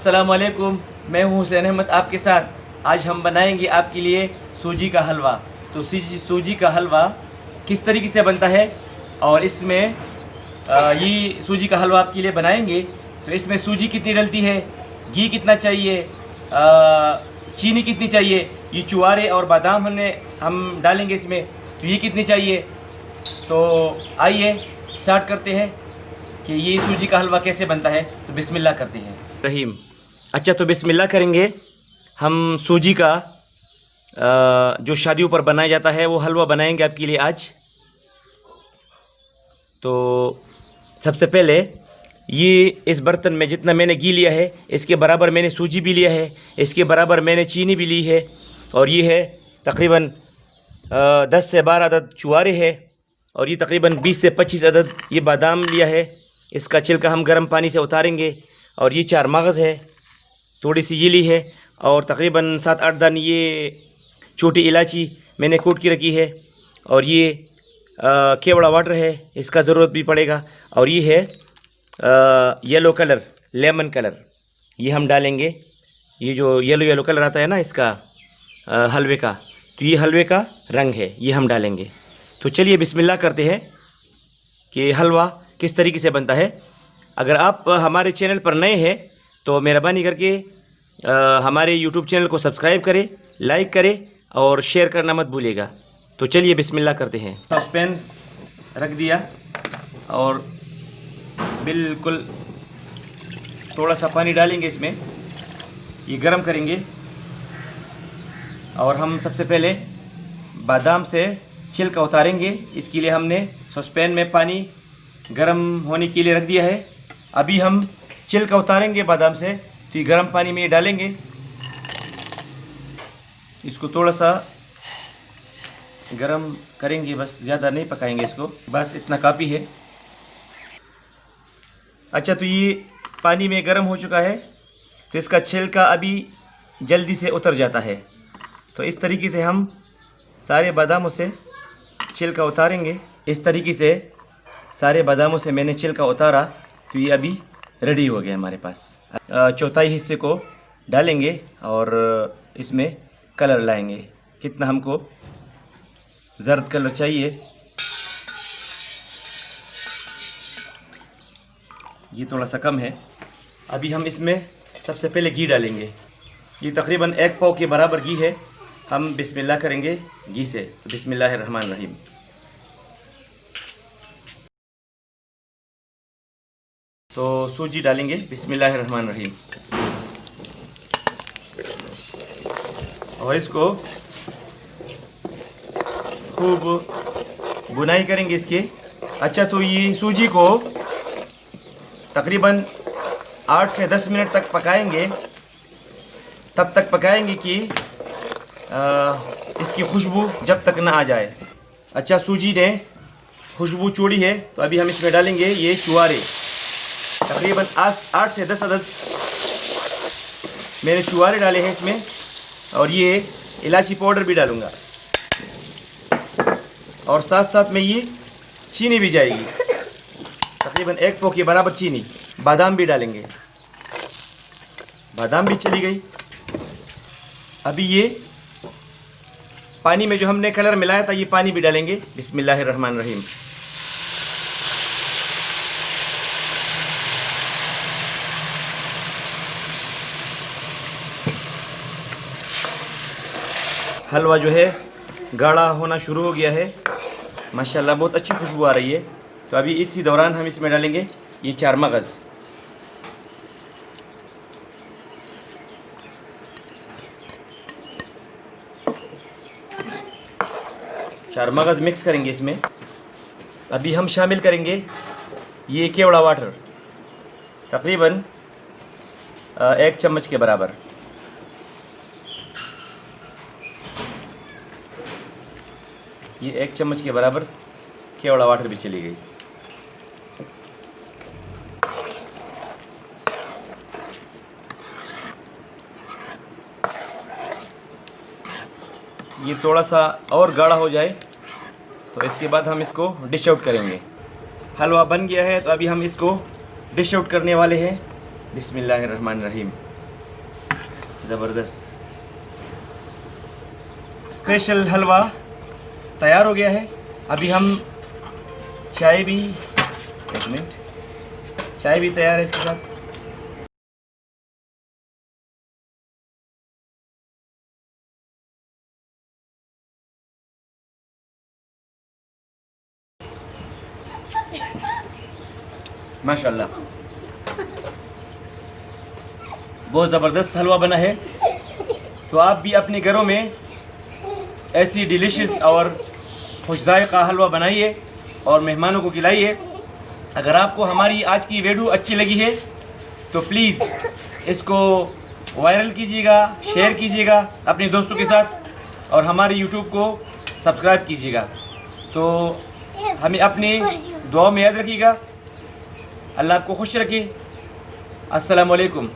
अस्सलामुअलैकुम, मैं हूं हुसैन अहमद आपके साथ। आज हम बनाएंगे आपके लिए सूजी का हलवा। तो सूजी का हलवा किस तरीके से बनता है और इसमें ये सूजी का हलवा आपके लिए बनाएंगे तो इसमें सूजी कितनी डलती है, घी कितना चाहिए, चीनी कितनी चाहिए, ये चुवारे और बादाम हम डालेंगे इसमें, तो ये कितनी चाहिए। तो आइए स्टार्ट करते हैं कि ये सूजी का हलवा कैसे बनता है। तो बिस्मिल्लाह करते हैं रहीम। अच्छा, तो बिस्मिल्लाह करेंगे। हम सूजी का जो शादियों पर बनाया जाता है वो हलवा बनाएंगे आपके लिए आज। तो सबसे पहले ये इस बर्तन में जितना मैंने घी लिया है इसके बराबर मैंने सूजी भी लिया है, इसके बराबर मैंने चीनी भी ली है, और ये है तकरीबन 10 से 12 अदद चुवारे है, और ये तकरीबन 20 से 25 अदद ये बादाम लिया है। इसका छिलका हम गर्म पानी से उतारेंगे। और ये 4 मगज़ है, थोड़ी सी ये ली है, और तकरीबन 7-8 दाने ये छोटी इलायची मैंने कूट की रखी है, और ये केवड़ा वाटर है, इसका ज़रूरत भी पड़ेगा। और ये है येलो कलर, लेमन कलर, ये हम डालेंगे। ये जो येलो कलर आता है ना इसका हलवे का, तो ये हलवे का रंग है, ये हम डालेंगे। तो चलिए बिस्मिल्लाह करते हैं कि हलवा किस तरीके से बनता है। अगर आप हमारे चैनल पर नए हैं तो मेहरबानी करके हमारे YouTube चैनल को सब्सक्राइब करें, लाइक करें और शेयर करना मत भूलिएगा। तो चलिए बिस्मिल्लाह करते हैं। सॉसपैन रख दिया और बिल्कुल थोड़ा सा पानी डालेंगे इसमें, ये गरम करेंगे। और हम सबसे पहले बादाम से छिलका उतारेंगे। इसके लिए हमने सॉसपैन में पानी गरम होने के लिए रख दिया है। अभी हम छिलका उतारेंगे बादाम से, तो ये गर्म पानी में ये डालेंगे। इसको थोड़ा सा गरम करेंगे, बस ज़्यादा नहीं पकाएंगे इसको, बस इतना काफ़ी है। अच्छा, तो ये पानी में गरम हो चुका है, तो इसका छिलका अभी जल्दी से उतर जाता है। तो इस तरीके से हम सारे बादामों से छिलका उतारेंगे। इस तरीके से सारे बादामों से मैंने छिलका उतारा, तो ये अभी रेडी हो गया हमारे पास। चौथाई हिस्से को डालेंगे और इसमें कलर लाएंगे। कितना हमको जर्द कलर चाहिए, ये थोड़ा सा कम है। अभी हम इसमें सबसे पहले घी डालेंगे। ये तकरीबन 1 पाव के बराबर घी है। हम बिस्मिल्लाह करेंगे घी से। बिस्मिल्लाहिर्रहमानिर्रहीम। तो सूजी डालेंगे, बिस्मिल्लाहिर्रहमानिर्रहीम, और इसको खूब बुनाई करेंगे इसके। अच्छा, तो ये सूजी को तकरीबन 8 से 10 मिनट तक पकाएंगे। तब तक पकाएंगे कि इसकी खुशबू जब तक ना आ जाए। अच्छा, सूजी ने खुशबू छोड़ी है, तो अभी हम इसमें डालेंगे ये चुवारे। तकरीबन 8 से 10 अदद मैंने चुवारे डाले हैं इसमें, और ये इलायची पाउडर भी डालूँगा, और साथ साथ में ये चीनी भी जाएगी, तकरीबन 1 पाव के बराबर चीनी। बादाम भी डालेंगे, बादाम भी चली गई। अभी ये पानी में जो हमने कलर मिलाया था ये पानी भी डालेंगे। बिस्मिल्लाहिर्रहमानिर्रहीम। हलवा जो है गाढ़ा होना शुरू हो गया है, माशाल्लाह बहुत अच्छी खुशबू आ रही है। तो अभी इसी दौरान हम इसमें डालेंगे ये 4 मगज़। चार मगज़ मिक्स करेंगे इसमें। अभी हम शामिल करेंगे ये केवड़ा वाटर, तकरीबन 1 चम्मच के बराबर। ये 1 चम्मच के बराबर केवड़ा वाटर भी चली गई। ये थोड़ा सा और गाढ़ा हो जाए तो इसके बाद हम इसको डिश आउट करेंगे। हलवा बन गया है, तो अभी हम इसको डिश आउट करने वाले हैं। बिस्मिल्लाहिर्रहमानिर्रहीम। ज़बरदस्त स्पेशल हलवा तैयार हो गया है। अभी हम चाय भी, एक मिनट, चाय भी तैयार है इसके साथ। माशाल्लाह बहुत ज़बरदस्त हलवा बना है। तो आप भी अपने घरों में ऐसी डिलीशियस और खुश जायका हलवा बनाइए और मेहमानों को खिलाइए। अगर आपको हमारी आज की वीडियो अच्छी लगी है तो प्लीज़ इसको वायरल कीजिएगा, शेयर कीजिएगा अपने दोस्तों के साथ और हमारे यूट्यूब को सब्सक्राइब कीजिएगा। तो हमें अपनी दुआ में याद रखिएगा। अल्लाह आपको खुश रखे। अस्सलामु अलैकुम।